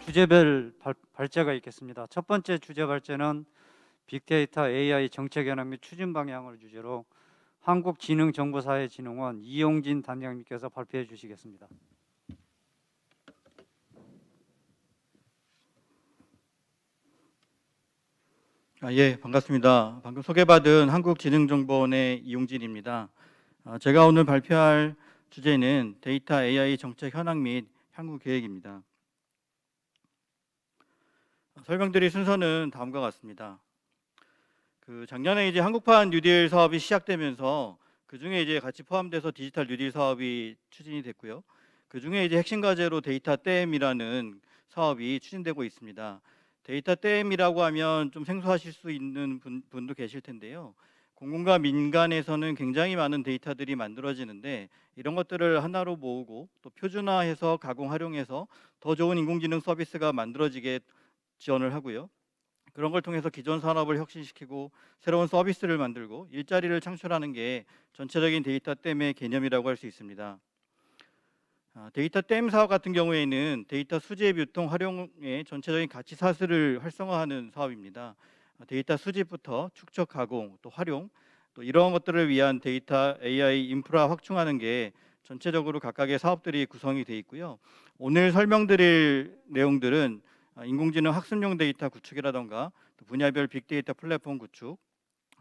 주제별 발제가 있겠습니다. 첫 번째 주제 발제는 빅데이터 AI 정책 현황 및 추진 방향을 주제로 한국지능정보사회진흥원 이용진 단장님께서 발표해 주시겠습니다. 예, 반갑습니다. 방금 소개받은 한국지능정보원의 이용진입니다. 제가 오늘 발표할 주제는 데이터 AI 정책 현황 및 향후 계획입니다. 설명드릴 순서는 다음과 같습니다. 작년에 이제 한국판 뉴딜 사업이 시작되면서 그 중에 이제 같이 포함돼서 디지털 뉴딜 사업이 추진이 됐고요. 그 중에 이제 핵심 과제로 데이터 댐이라는 사업이 추진되고 있습니다. 데이터 댐이라고 하면 좀 생소하실 수 있는 분도 계실 텐데요. 공공과 민간에서는 굉장히 많은 데이터들이 만들어지는데 이런 것들을 하나로 모으고 또 표준화해서 가공 활용해서 더 좋은 인공지능 서비스가 만들어지게 지원을 하고요. 그런 걸 통해서 기존 산업을 혁신시키고 새로운 서비스를 만들고 일자리를 창출하는 게 전체적인 데이터 댐의 개념이라고 할 수 있습니다. 데이터 댐 사업 같은 경우에는 데이터 수집, 유통, 활용의 전체적인 가치 사슬을 활성화하는 사업입니다. 데이터 수집부터 축적, 가공, 또 활용, 또 이런 것들을 위한 데이터 AI 인프라 확충하는 게 전체적으로 각각의 사업들이 구성이 되어 있고요. 오늘 설명드릴 내용들은 인공지능 학습용 데이터 구축이라던가 또 분야별 빅데이터 플랫폼 구축,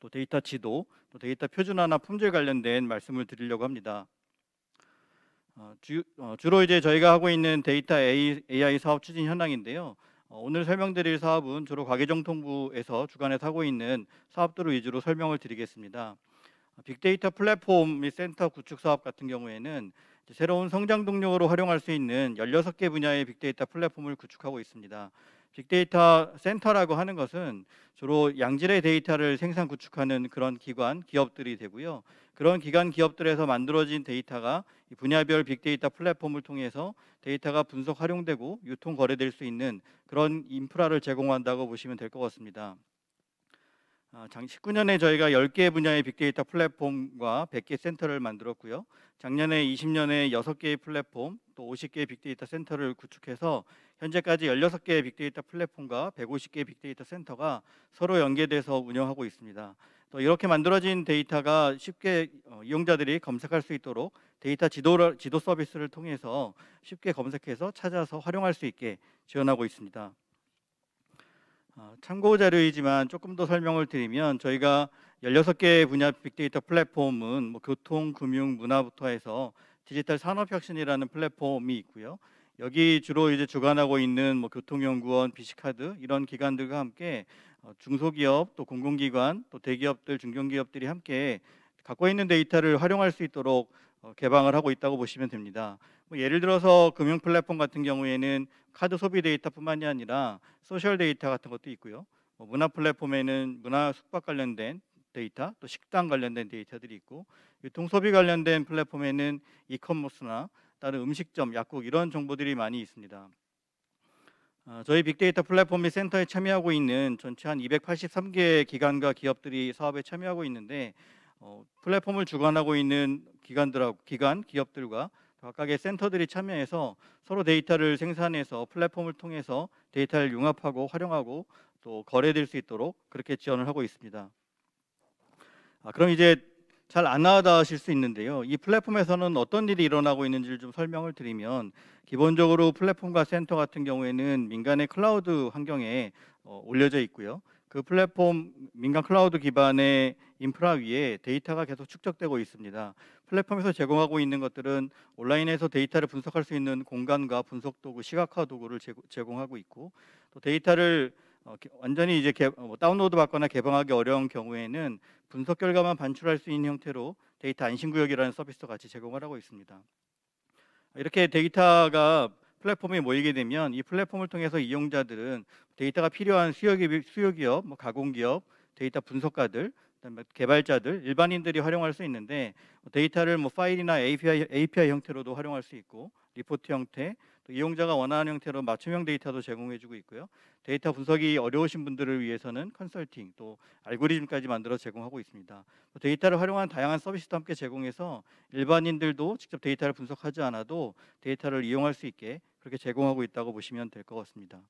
또 데이터 지도, 또 데이터 표준화나 품질 관련된 말씀을 드리려고 합니다. 주로 이제 저희가 하고 있는 데이터 AI 사업 추진 현황인데요. 오늘 설명드릴 사업은 주로 과기정통부에서 주관해서 하고 있는 사업들을 위주로 설명을 드리겠습니다. 빅데이터 플랫폼 및 센터 구축 사업 같은 경우에는 새로운 성장 동력으로 활용할 수 있는 16개 분야의 빅데이터 플랫폼을 구축하고 있습니다. 빅데이터 센터라고 하는 것은 주로 양질의 데이터를 생산 구축하는 그런 기관, 기업들이 되고요. 그런 기관, 기업들에서 만들어진 데이터가 이 분야별 빅데이터 플랫폼을 통해서 데이터가 분석, 활용되고 유통, 거래될 수 있는 그런 인프라를 제공한다고 보시면 될 것 같습니다. 작 19년에 저희가 10개 분야의 빅데이터 플랫폼과 100개 센터를 만들었고요. 작년에 20년에 6개의 플랫폼, 또 50개의 빅데이터 센터를 구축해서 현재까지 16개의 빅데이터 플랫폼과 150개의 빅데이터 센터가 서로 연계돼서 운영하고 있습니다. 또 이렇게 만들어진 데이터가 쉽게 이용자들이 검색할 수 있도록 데이터 지도 서비스를 통해서 쉽게 검색해서 찾아서 활용할 수 있게 지원하고 있습니다. 참고 자료이지만 조금 더 설명을 드리면 저희가 16개 분야 빅데이터 플랫폼은 교통, 금융, 문화부터 해서 디지털 산업혁신이라는 플랫폼이 있고요. 여기 주로 이제 주관하고 있는 교통연구원, 비씨카드 이런 기관들과 함께 중소기업, 또 공공기관, 또 대기업들, 중견기업들이 함께 갖고 있는 데이터를 활용할 수 있도록 개방을 하고 있다고 보시면 됩니다. 예를 들어서 금융 플랫폼 같은 경우에는 카드 소비 데이터뿐만이 아니라 소셜 데이터 같은 것도 있고요. 문화 플랫폼에는 문화 숙박 관련된 데이터, 또 식당 관련된 데이터들이 있고, 유통 소비 관련된 플랫폼에는 이커머스나 다른 음식점, 약국 이런 정보들이 많이 있습니다. 저희 빅데이터 플랫폼 및 센터에 참여하고 있는 전체 한 283개 기관과 기업들이 사업에 참여하고 있는데 플랫폼을 주관하고 있는 기관, 기업들과 각각의 센터들이 참여해서 서로 데이터를 생산해서 플랫폼을 통해서 데이터를 융합하고 활용하고 또 거래될 수 있도록 그렇게 지원을 하고 있습니다. 그럼 이제 잘 안 와닿으실 수 있는데요. 이 플랫폼에서는 어떤 일이 일어나고 있는지를 좀 설명을 드리면 기본적으로 플랫폼과 센터 같은 경우에는 민간의 클라우드 환경에 올려져 있고요. 그 플랫폼 민간 클라우드 기반의 인프라 위에 데이터가 계속 축적되고 있습니다. 플랫폼에서 제공하고 있는 것들은 온라인에서 데이터를 분석할 수 있는 공간과 분석 도구, 시각화 도구를 제공하고 있고 또 데이터를 완전히 이제 다운로드 받거나 개방하기 어려운 경우에는 분석 결과만 반출할 수 있는 형태로 데이터 안심구역이라는 서비스도 같이 제공을 하고 있습니다. 이렇게 데이터가 플랫폼에 모이게 되면 이 플랫폼을 통해서 이용자들은 데이터가 필요한 수요기업, 가공기업, 데이터 분석가들, 그다음에 개발자들, 일반인들이 활용할 수 있는데 데이터를 파일이나 API 형태로도 활용할 수 있고 리포트 형태, 또 이용자가 원하는 형태로 맞춤형 데이터도 제공해주고 있고요. 데이터 분석이 어려우신 분들을 위해서는 컨설팅, 또 알고리즘까지 만들어 제공하고 있습니다. 데이터를 활용한 다양한 서비스도 함께 제공해서 일반인들도 직접 데이터를 분석하지 않아도 데이터를 이용할 수 있게 그렇게 제공하고 있다고 보시면 될 것 같습니다.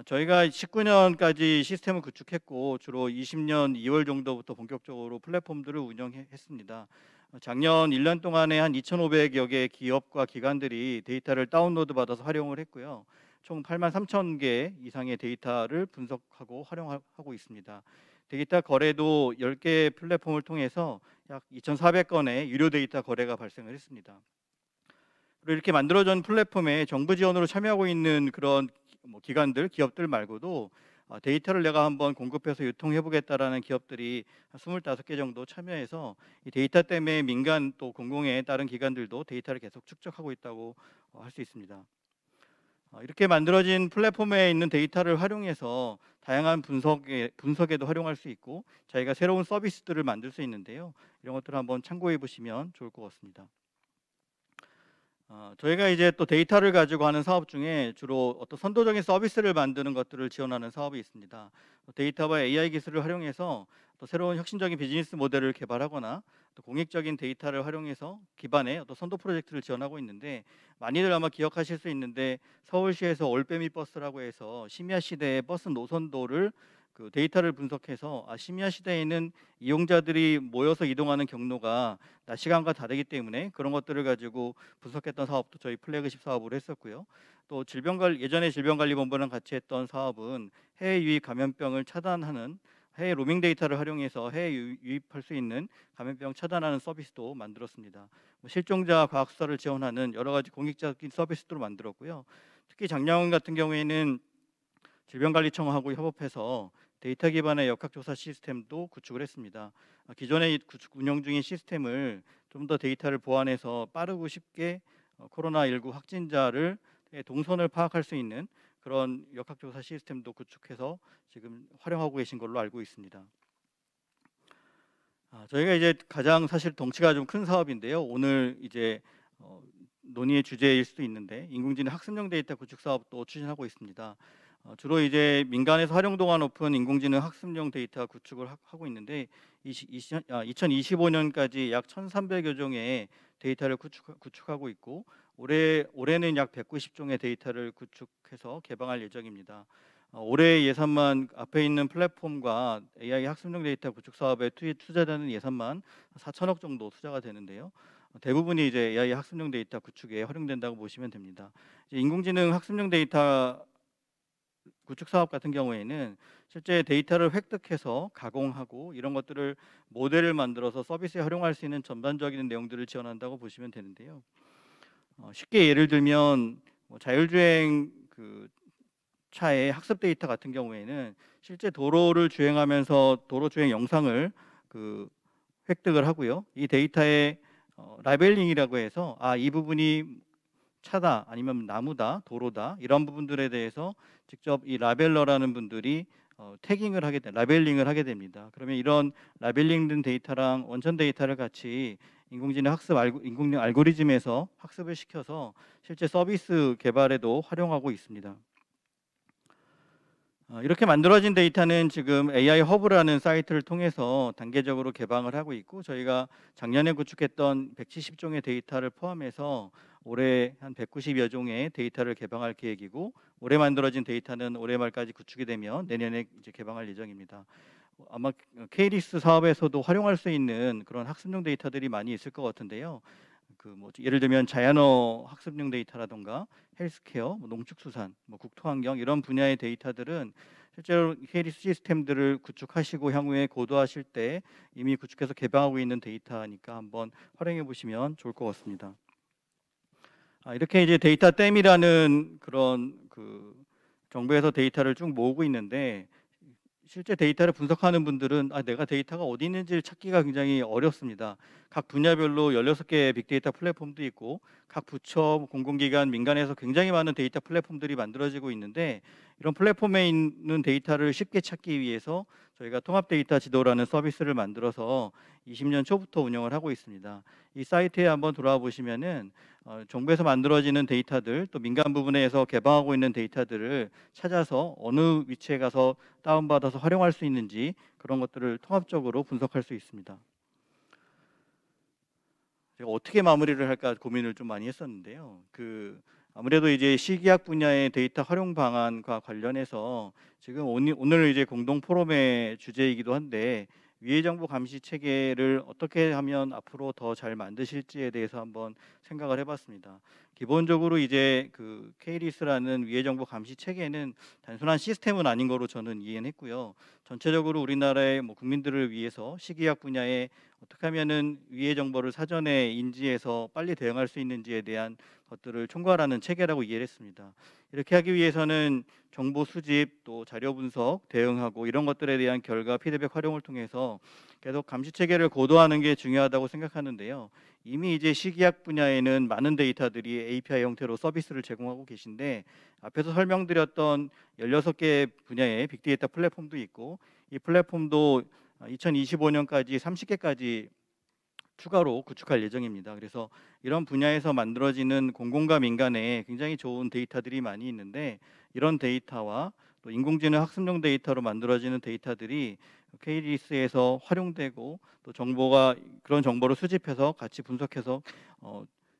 저희가 19년까지 시스템을 구축했고 주로 20년 2월 정도부터 본격적으로 플랫폼들을 운영했습니다. 작년 1년 동안에 한 2,500여 개의 기업과 기관들이 데이터를 다운로드 받아서 활용을 했고요. 총 8만 3천 개 이상의 데이터를 분석하고 활용하고 있습니다. 데이터 거래도 10개 플랫폼을 통해서 약 2,400건의 유료 데이터 거래가 발생을 했습니다. 그리고 이렇게 만들어진 플랫폼에 정부 지원으로 참여하고 있는 그런 기관들, 기업들 말고도 데이터를 내가 한번 공급해서 유통해 보겠다라는 기업들이 한 25개 정도 참여해서 이 데이터 때문에 민간 또 공공의 다른 기관들도 데이터를 계속 축적하고 있다고 할 수 있습니다. 이렇게 만들어진 플랫폼에 있는 데이터를 활용해서 다양한 분석에도 활용할 수 있고 저희가 새로운 서비스들을 만들 수 있는데요. 이런 것들을 한번 참고해 보시면 좋을 것 같습니다. 저희가 이제 또 데이터를 가지고 하는 사업 중에 주로 어떤 선도적인 서비스를 만드는 것들을 지원하는 사업이 있습니다. 데이터와 AI 기술을 활용해서 또 새로운 혁신적인 비즈니스 모델을 개발하거나 또 공익적인 데이터를 활용해서 기반의 어떤 선도 프로젝트를 지원하고 있는데 많이들 아마 기억하실 수 있는데 서울시에서 올빼미 버스라고 해서 심야 시대의 버스 노선도를 그 데이터를 분석해서 심야 시대에는 이용자들이 모여서 이동하는 경로가 낮 시간과 다르기 때문에 그런 것들을 가지고 분석했던 사업도 저희 플래그십 사업으로 했었고요. 또 예전에 질병관리본부랑 같이 했던 사업은 해외 유입 감염병을 차단하는 해외 로밍 데이터를 활용해서 해외 유입할 수 있는 감염병 차단하는 서비스도 만들었습니다. 실종자 과학 수사를 지원하는 여러 가지 공익적인 서비스도 만들었고요. 특히 작년 같은 경우에는 질병관리청하고 협업해서 데이터 기반의 역학조사 시스템도 구축을 했습니다. 기존에 운영 중인 시스템을 좀 더 데이터를 보완해서 빠르고 쉽게 코로나19 확진자를 동선을 파악할 수 있는 그런 역학조사 시스템도 구축해서 지금 활용하고 계신 걸로 알고 있습니다. 저희가 이제 가장 사실 덩치가 좀 큰 사업인데요. 오늘 이제 논의의 주제일 수도 있는데 인공지능 학습용 데이터 구축 사업도 추진하고 있습니다. 주로 이제 민간에서 활용도가 높은 인공지능 학습용 데이터 구축을 하고 있는데 2025년까지 약 1,300여 종의 데이터를 구축하고 있고 올해는 약 190종의 데이터를 구축해서 개방할 예정입니다. 올해 예산만 앞에 있는 플랫폼과 AI 학습용 데이터 구축 사업에 투자되는 예산만 4천억 정도 투자가 되는데요. 대부분이 이제 AI 학습용 데이터 구축에 활용된다고 보시면 됩니다. 인공지능 학습용 데이터 구축 사업 같은 경우에는 실제 데이터를 획득해서 가공하고 이런 것들을 모델을 만들어서 서비스에 활용할 수 있는 전반적인 내용들을 지원한다고 보시면 되는데요. 쉽게 예를 들면 자율주행 그 차의 학습 데이터 같은 경우에는 실제 도로를 주행하면서 도로 주행 영상을 획득을 하고요. 이 데이터에 라벨링이라고 해서 이 부분이 차다 아니면 나무다 도로다 이런 부분들에 대해서 직접 이 라벨러라는 분들이 라벨링을 하게 됩니다. 그러면 이런 라벨링된 데이터랑 원천 데이터를 같이 인공지능 알고리즘에서 학습을 시켜서 실제 서비스 개발에도 활용하고 있습니다. 이렇게 만들어진 데이터는 지금 AI 허브라는 사이트를 통해서 단계적으로 개방을 하고 있고 저희가 작년에 구축했던 170종의 데이터를 포함해서 올해 한 190여 종의 데이터를 개방할 계획이고 올해 만들어진 데이터는 올해 말까지 구축이 되면 내년에 이제 개방할 예정입니다. 아마 K리스 사업에서도 활용할 수 있는 그런 학습용 데이터들이 많이 있을 것 같은데요. 예를 들면 자연어 학습용 데이터라던가 헬스케어, 농축수산, 국토환경 이런 분야의 데이터들은 실제로 K리스 시스템들을 구축하시고 향후에 고도하실 때 이미 구축해서 개방하고 있는 데이터니까 한번 활용해 보시면 좋을 것 같습니다. 이렇게 이제 데이터 댐이라는 그런 정부에서 데이터를 쭉 모으고 있는데 실제 데이터를 분석하는 분들은 내가 데이터가 어디 있는지를 찾기가 굉장히 어렵습니다. 각 분야별로 16개의 빅데이터 플랫폼도 있고 각 부처, 공공기관, 민간에서 굉장히 많은 데이터 플랫폼들이 만들어지고 있는데 이런 플랫폼에 있는 데이터를 쉽게 찾기 위해서 저희가 통합 데이터 지도라는 서비스를 만들어서 20년 초부터 운영을 하고 있습니다. 이 사이트에 한번 돌아와 보시면은 정부에서 만들어지는 데이터들 또 민간 부분에서 개방하고 있는 데이터들을 찾아서 어느 위치에 가서 다운받아서 활용할 수 있는지 그런 것들을 통합적으로 분석할 수 있습니다. 제가 어떻게 마무리를 할까 고민을 좀 많이 했었는데요. 아무래도 이제 시기학 분야의 데이터 활용 방안과 관련해서 지금 오늘 이제 공동 포럼의 주제이기도 한데 위해정보 감시 체계를 어떻게 하면 앞으로 더 잘 만드실지에 대해서 한번 생각을 해봤습니다. 기본적으로 이제 K-RIS라는 위해정보 감시 체계는 단순한 시스템은 아닌 거로 저는 이해는 했고요. 전체적으로 우리나라의 국민들을 위해서 시기학 분야에 어떻게 하면은 위해 정보를 사전에 인지해서 빨리 대응할 수 있는지에 대한 것들을 총괄하는 체계라고 이해를 했습니다. 이렇게 하기 위해서는 정보 수집, 또 자료 분석, 대응하고 이런 것들에 대한 결과 피드백 활용을 통해서 계속 감시 체계를 고도화하는 게 중요하다고 생각하는데요. 이미 이제 시기학 분야에는 많은 데이터들이 API 형태로 서비스를 제공하고 계신데 앞에서 설명드렸던 16개 분야의 빅데이터 플랫폼도 있고 이 플랫폼도 2025년까지 30개까지 추가로 구축할 예정입니다. 그래서 이런 분야에서 만들어지는 공공과 민간에 굉장히 좋은 데이터들이 많이 있는데 이런 데이터와 또 인공지능 학습용 데이터로 만들어지는 데이터들이 K-RIS에서 활용되고 또 그런 정보를 수집해서 같이 분석해서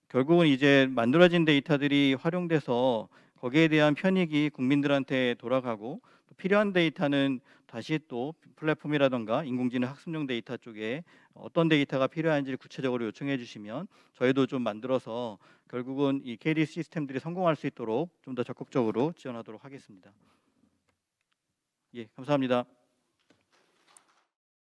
결국은 이제 만들어진 데이터들이 활용돼서 거기에 대한 편익이 국민들한테 돌아가고 또 필요한 데이터는 다시 또 플랫폼이라던가 인공지능 학습용 데이터 쪽에 어떤 데이터가 필요한지를 구체적으로 요청해 주시면 저희도 좀 만들어서 결국은 이 K-RIS 시스템들이 성공할 수 있도록 좀 더 적극적으로 지원하도록 하겠습니다. 예, 감사합니다.